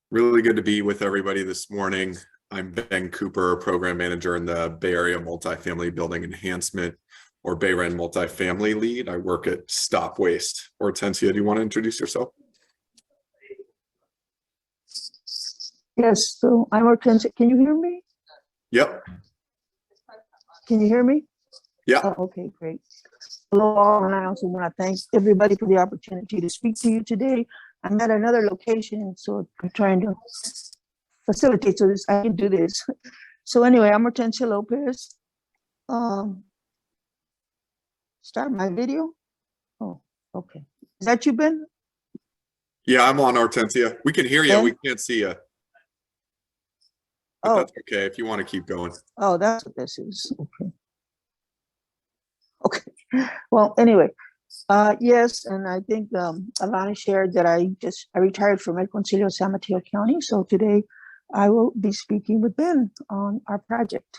Really good to be with everybody this morning. I'm Ben Cooper, Program Manager in the Bay Area Multifamily Building Enhancement, or BayREN Multifamily Lead. I work at StopWaste. Ortensia, do you want to introduce yourself? Yes, so I'm Ortensia. Can you hear me? Yep. Can you hear me? Yeah. Oh, okay, great. Hello all, and I also want to thank everybody for the opportunity to speak to you today. I'm at another location, so I'm trying to facilitate so I can do this. So anyway, I'm Ortensia Lopez. Start my video. Oh, okay. Is that you, Ben? Yeah, I'm on, Ortensia. We can hear you. Ben? We can't see you. But Oh, that's okay if you want to keep going. oh, that's what this is. Okay. Okay. Well, anyway, yes, and I think Alana shared that I retired from El Concilio, San Mateo County. So today I will be speaking with Ben on our project.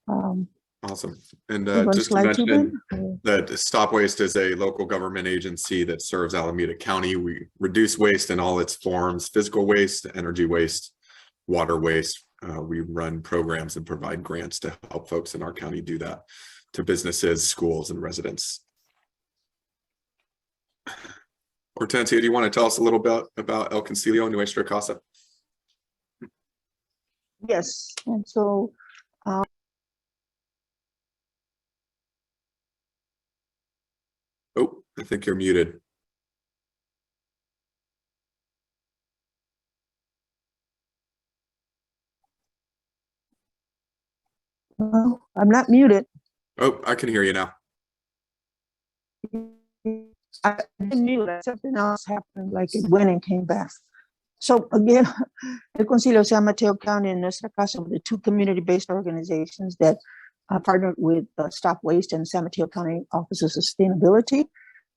Awesome. And You want just to slide two, mention Ben? that StopWaste is a local government agency that serves Alameda County. We reduce waste in all its forms: physical waste, energy waste, water waste. We run programs and provide grants to help folks in our county do that to businesses, schools, and residents. Ortensia, do you want to tell us a little bit about El Concilio, Nuestra Casa? Yes, and so Oh, I think you're muted. I'm not muted. Oh, I can hear you now. I didn't mute. Something else happened, like it went and came back. So again, El Concilio, San Mateo County, and Nuestra Casa were the two community-based organizations that partnered with StopWaste and San Mateo County Office of Sustainability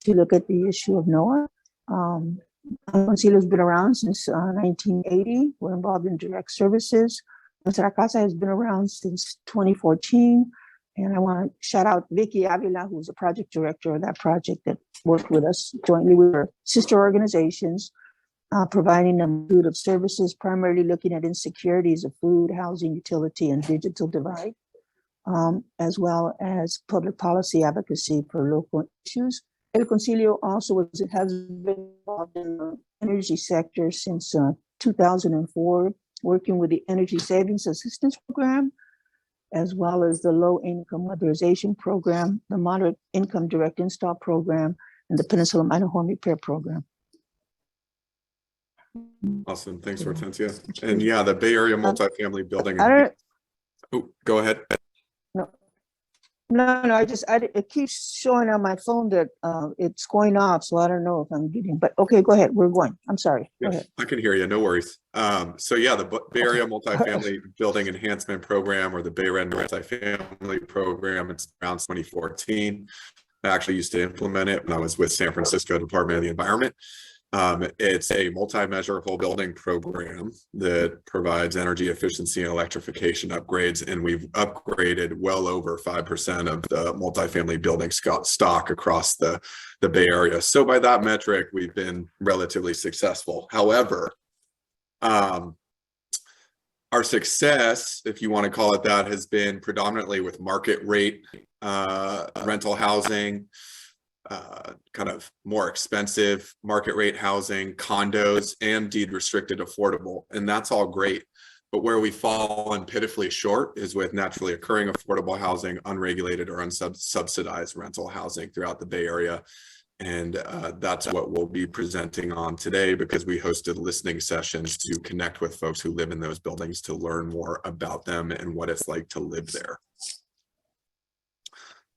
to look at the issue of NOAA. El Concilio has been around since 1980. We're involved in direct services. Nuestra Casa has been around since 2014. And I want to shout out Vicky Avila, who's the project director of that project that worked with us jointly with our sister organizations, providing a multitude of services, primarily looking at insecurities of food, housing, utility, and digital divide, as well as public policy advocacy for local issues. El Concilio also has been involved in the energy sector since 2004, working with the Energy Savings Assistance Program, as well as the Low Income Weatherization Program, the Moderate Income Direct Install Program, and the Peninsula Minor Home Repair Program. Awesome. Thanks, Ortensia. And yeah, the Bay Area Multifamily Building. Oh, go ahead. No, it keeps showing on my phone that it's going off, so I don't know if I'm getting, but okay, go ahead. We're going. I'm sorry. Go ahead. I can hear you. No worries. So yeah, the Bay Area Multifamily Building Enhancement Program, or the BayREN Multifamily Program, it's around 2014. I actually used to implement it when I was with San Francisco Department of the Environment. It's a multi-measure whole building program that provides energy efficiency and electrification upgrades, and we've upgraded well over 5% of the multifamily building stock across the Bay Area. So by that metric, we've been relatively successful. However, our success, if you want to call it that, has been predominantly with market rate rental housing, kind of more expensive market rate housing, condos, and deed restricted affordable. And that's all great. But where we've fallen pitifully short is with naturally occurring affordable housing, unregulated or unsubsidized rental housing throughout the Bay Area. And that's what we'll be presenting on today, because we hosted listening sessions to connect with folks who live in those buildings to learn more about them and what it's like to live there.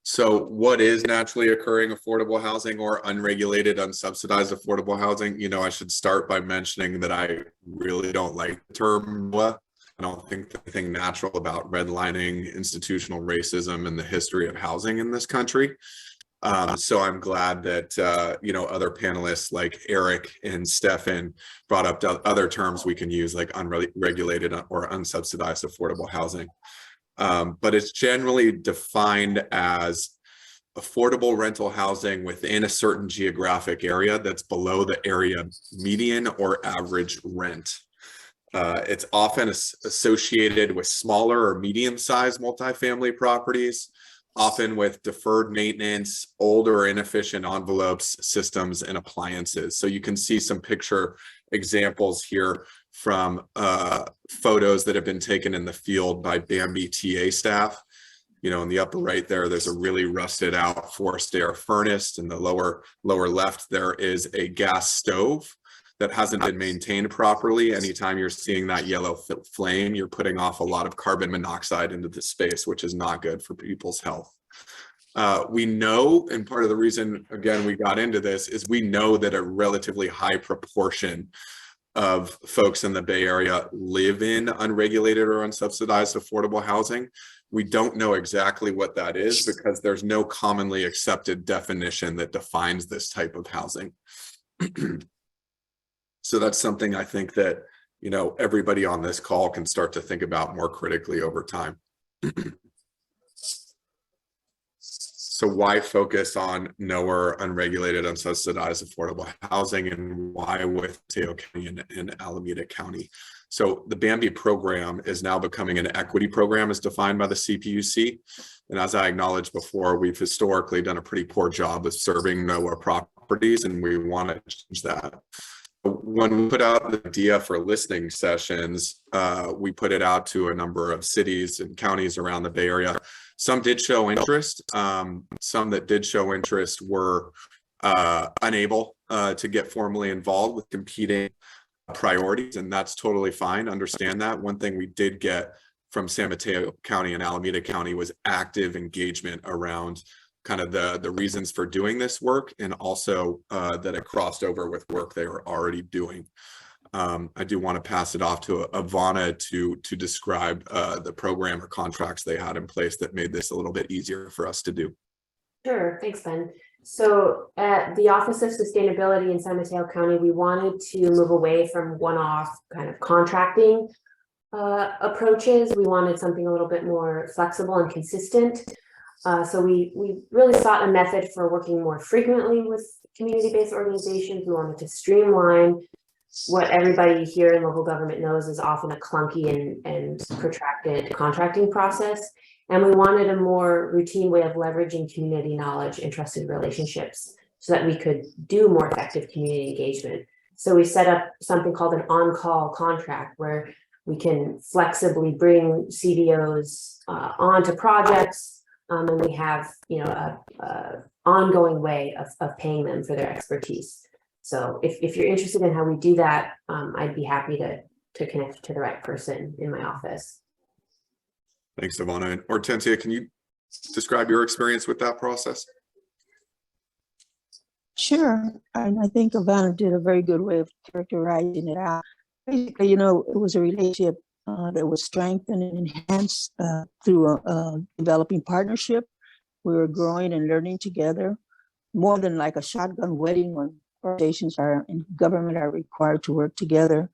So what is naturally occurring affordable housing or unregulated, unsubsidized affordable housing? You know, I should start by mentioning that I really don't like the term NOAA. I don't think there's anything natural about redlining, institutional racism, and the history of housing in this country. So I'm glad that, you know, other panelists like Eric and Stefan brought up other terms we can use, like unregulated or unsubsidized affordable housing. But it's generally defined as affordable rental housing within a certain geographic area that's below the area median or average rent. It's often associated with smaller or medium-sized multifamily properties, often with deferred maintenance, old or inefficient envelopes, systems, and appliances. So you can see some picture examples here from photos that have been taken in the field by Bambi TA staff. You know, in the upper right there's a really rusted out forced air furnace. In the lower left, there is a gas stove that hasn't been maintained properly. Anytime you're seeing that yellow flame, you're putting off a lot of carbon monoxide into the space, which is not good for people's health. We know, and part of the reason, again, we got into this is we know that a relatively high proportion of folks in the Bay Area live in unregulated or unsubsidized affordable housing. We don't know exactly what that is because there's no commonly accepted definition that defines this type of housing. So that's something I think that, you know, everybody on this call can start to think about more critically over time. So why focus on NOAA unregulated, unsubsidized affordable housing, and why with Mateo County and Alameda County? So the Bambi program is now becoming an equity program as defined by the CPUC. And as I acknowledged before, we've historically done a pretty poor job of serving NOAA properties, and we want to change that. When we put out the idea for listening sessions, we put it out to a number of cities and counties around the Bay Area. Some did show interest. Some that did show interest were unable to get formally involved with competing priorities, and that's totally fine. Understand that. One thing we did get from San Mateo County and Alameda County was active engagement around kind of the reasons for doing this work, and also that it crossed over with work they were already doing. I do want to pass it off to Ivana to describe the program or contracts they had in place that made this a little bit easier for us to do. Sure, thanks, Ben. So at the Office of Sustainability in San Mateo County, we wanted to move away from one-off kind of contracting approaches. We wanted something a little bit more flexible and consistent. So we really sought a method for working more frequently with community-based organizations. We wanted to streamline what everybody here in local government knows is often a clunky and protracted contracting process. And we wanted a more routine way of leveraging community knowledge and trusted relationships so that we could do more effective community engagement. So we set up something called an on-call contract where we can flexibly bring CDOs onto projects. And we have, you know, a ongoing way of paying them for their expertise. So if you're interested in how we do that, I'd be happy to connect to the right person in my office. Thanks, Ivana. And Ortensia, can you describe your experience with that process? Sure, and I think Ivana did a very good way of characterizing it out. Basically, you know, it was a relationship that was strengthened and enhanced through a developing partnership. We were growing and learning together, more than like a shotgun wedding when organizations and government are required to work together.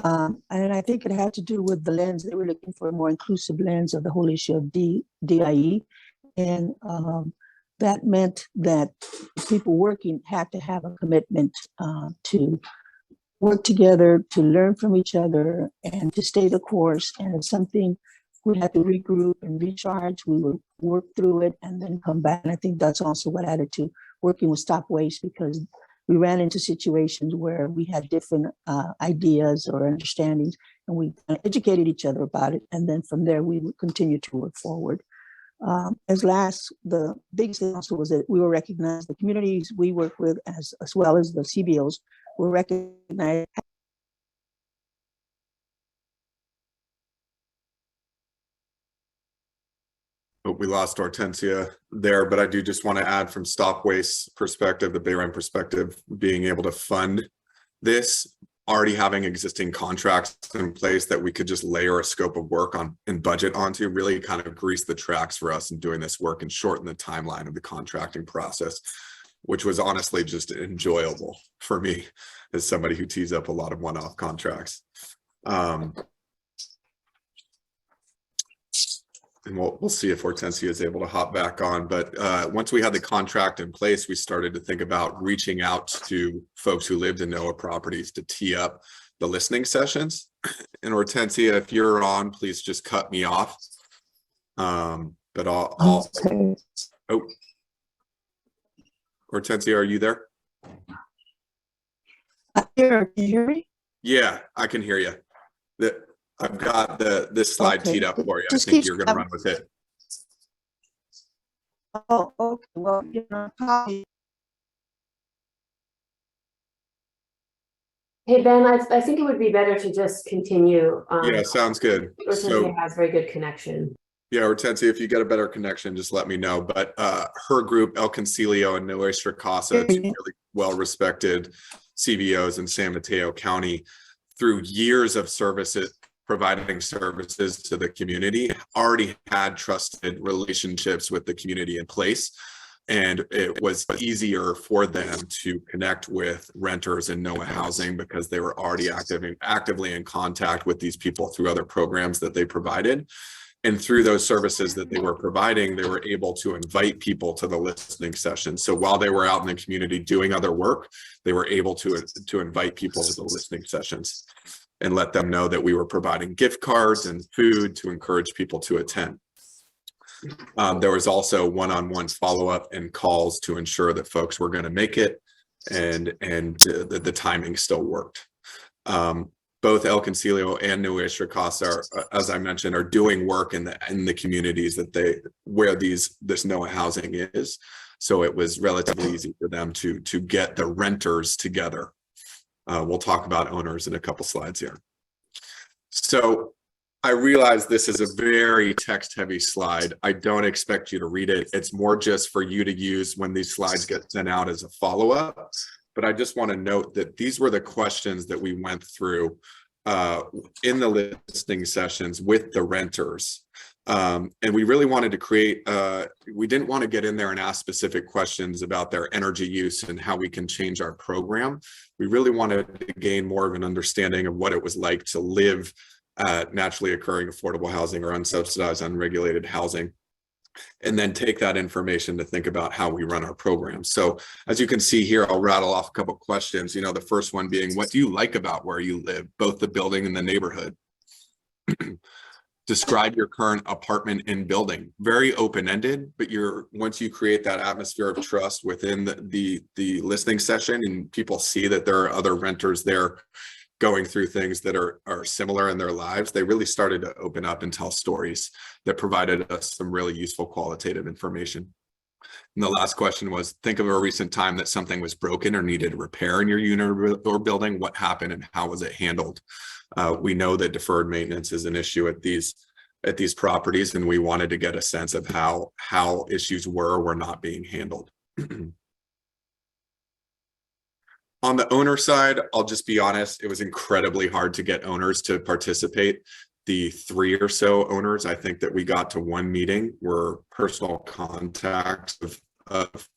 And I think it had to do with the lens. They were looking for a more inclusive lens of the whole issue of DIE. And that meant that people working had to have a commitment to work together, to learn from each other, and to stay the course. And it's something we had to regroup and recharge. We would work through it and then come back. And I think that's also what added to working with StopWaste, because we ran into situations where we had different ideas or understandings, and we educated each other about it. And then from there, we would continue to work forward. The biggest thing also was that we were recognized, the communities we work with, as well as the CBOs, were recognized. We lost Ortensia there, but I do just want to add from StopWaste perspective, the BayREN perspective, being able to fund this, already having existing contracts in place that we could just layer a scope of work on and budget onto, really kind of grease the tracks for us in doing this work and shorten the timeline of the contracting process, which was honestly just enjoyable for me as somebody who tees up a lot of one-off contracts. and we'll see if Ortensia is able to hop back on. But once we had the contract in place, we started to think about reaching out to folks who lived in NOAA properties to tee up the listening sessions. And Ortensia, if you're on, please just cut me off. But I'll Okay. oh, Ortensia, are you there? Here, can you hear me? Yeah, I can hear you. I've got this slide Okay. teed up for you. I Just think keep- you're going to run with it. Oh, okay, well, you know, probably. Hey, Ben, I think it would be better to just continue. Yeah, sounds good. Ortensia has very good connection. Yeah, Ortensia, if you get a better connection, just let me know. But her group, El Concilio and Nuestra Casa, two really well-respected CVOs in San Mateo County, through years of services, providing services to the community, already had trusted relationships with the community in place. And it was easier for them to connect with renters in NOAA housing because they were already actively in contact with these people through other programs that they provided. And through those services that they were providing, they were able to invite people to the listening session. So while they were out in the community doing other work, they were able to invite people to the listening sessions and let them know that we were providing gift cards and food to encourage people to attend. There was also one-on-one follow-up and calls to ensure that folks were going to make it, and the timing still worked. Both El Concilio and Nuestra Casa, as I mentioned, are doing work in the communities where this NOAA housing is. So it was relatively easy for them to get the renters together. We'll talk about owners in a couple slides here. So I realize this is a very text-heavy slide. I don't expect you to read it. It's more just for you to use when these slides get sent out as a follow-up. But I just want to note that these were the questions that we went through in the listening sessions with the renters. And we really wanted to create, we didn't want to get in there and ask specific questions about their energy use and how we can change our program. We really wanted to gain more of an understanding of what it was like to live naturally occurring affordable housing or unsubsidized, unregulated housing, and then take that information to think about how we run our program. So as you can see here, I'll rattle off a couple of questions. You know, the first one being, what do you like about where you live, both the building and the neighborhood? Describe your current apartment and building. Very open-ended, but once you create that atmosphere of trust within the listening session and people see that there are other renters there going through things that are similar in their lives, they really started to open up and tell stories that provided us some really useful qualitative information. And the last question was, think of a recent time that something was broken or needed repair in your unit or building. What happened and how was it handled? We know that deferred maintenance is an issue at these properties, and we wanted to get a sense of how issues were not being handled. On the owner side, I'll just be honest, it was incredibly hard to get owners to participate. The 3 or so owners, I think that we got to one meeting, were personal contacts of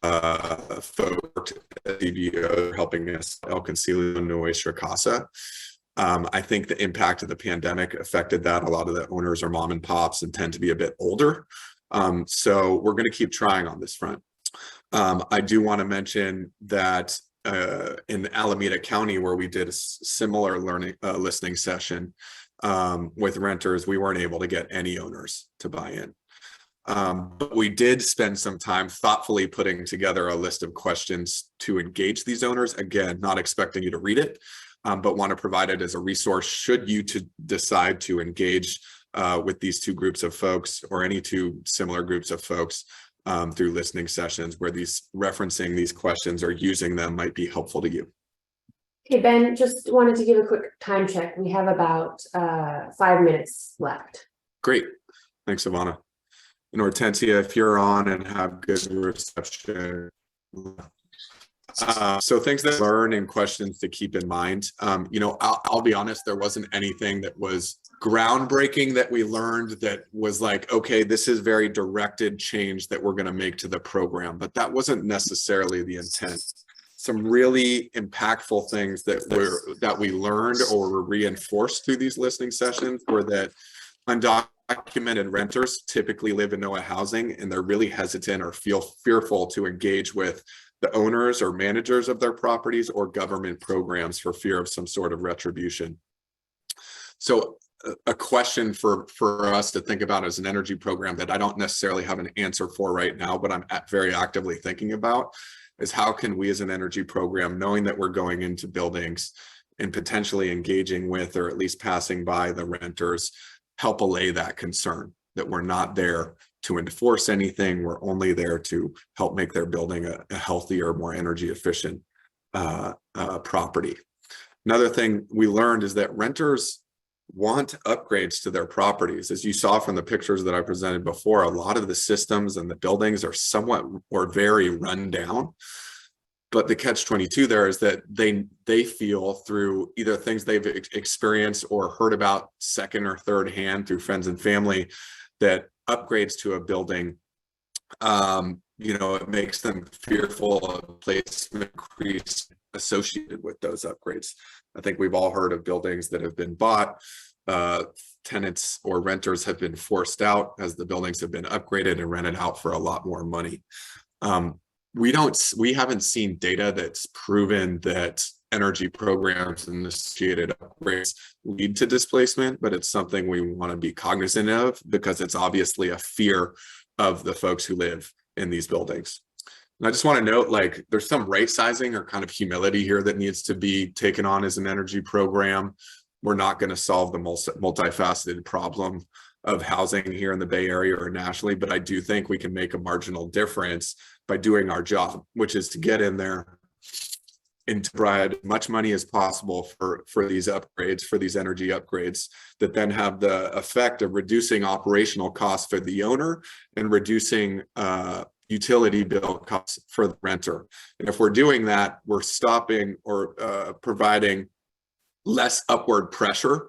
folks at CVO helping us, El Concilio and Nuestra Casa. I think the impact of the pandemic affected that. A lot of the owners are mom and pops and tend to be a bit older. So we're going to keep trying on this front. I do want to mention that in Alameda County, where we did a similar listening session with renters, we weren't able to get any owners to buy in. But we did spend some time thoughtfully putting together a list of questions to engage these owners. Again, not expecting you to read it, but want to provide it as a resource should you decide to engage with these two groups of folks or any two similar groups of folks through listening sessions where referencing these questions or using them might be helpful to you. Okay, Ben, just wanted to give a quick time check. We have about 5 minutes left. Great. Thanks, Ivana. And Ortensia, if you're on and have good reception. So things that learn and questions to keep in mind. You know, I'll be honest, there wasn't anything that was groundbreaking that we learned that was like, okay, this is very directed change that we're going to make to the program, but that wasn't necessarily the intent. Some really impactful things that we learned or were reinforced through these listening sessions were that undocumented Documented renters typically live in NOAA housing, and they're really hesitant or feel fearful to engage with the owners or managers of their properties or government programs for fear of some sort of retribution. So a question for us to think about as an energy program that I don't necessarily have an answer for right now, but I'm very actively thinking about, is how can we as an energy program, knowing that we're going into buildings and potentially engaging with or at least passing by the renters, help allay that concern that we're not there to enforce anything. We're only there to help make their building a healthier, more energy efficient property. Another thing we learned is that renters want upgrades to their properties. As you saw from the pictures that I presented before, a lot of the systems and the buildings are somewhat or very run down. But the catch-22 there is that they feel through either things they've experienced or heard about second or third hand through friends and family, that upgrades to a building, it makes them fearful of placement increase associated with those upgrades. I think we've all heard of buildings that have been bought. Tenants or renters have been forced out as the buildings have been upgraded and rented out for a lot more money. We haven't seen data that's proven that energy programs and associated upgrades lead to displacement, but it's something we want to be cognizant of because it's obviously a fear of the folks who live in these buildings. And I just want to note, like, there's some right sizing or kind of humility here that needs to be taken on as an energy program. We're not going to solve the multifaceted problem of housing here in the Bay Area or nationally, but I do think we can make a marginal difference by doing our job, which is to get in there and to provide as much money as possible for these upgrades, for these energy upgrades, that then have the effect of reducing operational costs for the owner and reducing utility bill costs for the renter. And if we're doing that, we're stopping or providing less upward pressure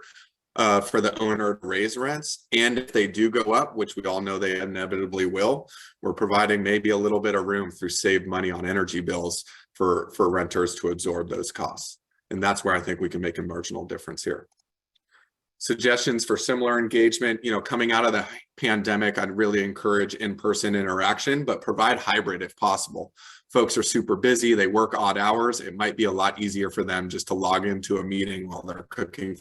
for the owner to raise rents. And if they do go up, which we all know they inevitably will, we're providing maybe a little bit of room through saved money on energy bills for renters to absorb those costs. And that's where I think we can make a marginal difference here. Suggestions for similar engagement, coming out of the pandemic, I'd really encourage in-person interaction, but provide hybrid if possible. Folks are super busy, they work odd hours. It might be a lot easier for them just to log into a meeting while they're cooking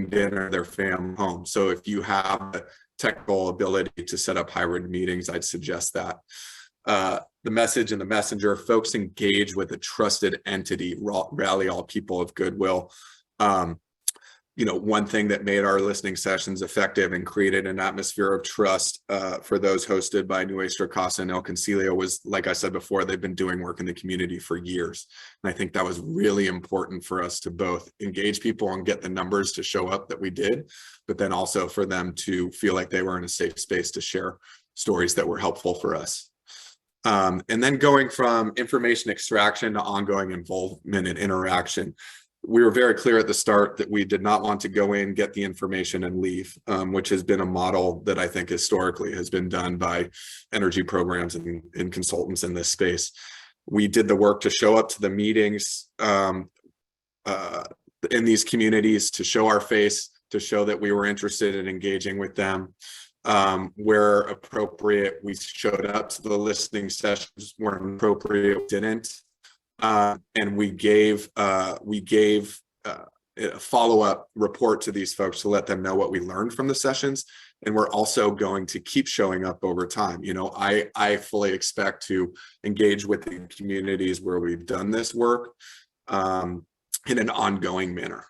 dinner, their fam home. So if you have the technical ability to set up hybrid meetings, I'd suggest that. The message and the messenger, folks engage with a trusted entity, rally all people of goodwill. One thing that made our listening sessions effective and created an atmosphere of trust for those hosted by Nuestra Casa and El Concilio was, like I said before, they've been doing work in the community for years. And I think that was really important for us to both engage people and get the numbers to show up that we did, but then also for them to feel like they were in a safe space to share stories that were helpful for us. And then going from information extraction to ongoing involvement and interaction. We were very clear at the start that we did not want to go in, get the information and leave, which has been a model that I think historically has been done by energy programs and consultants in this space. We did the work to show up to the meetings in these communities, to show our face, to show that we were interested in engaging with them. Where appropriate, we showed up to the listening sessions. Where appropriate, we didn't. And we gave a follow-up report to these folks to let them know what we learned from the sessions. And we're also going to keep showing up over time. I fully expect to engage with the communities where we've done this work in an ongoing manner.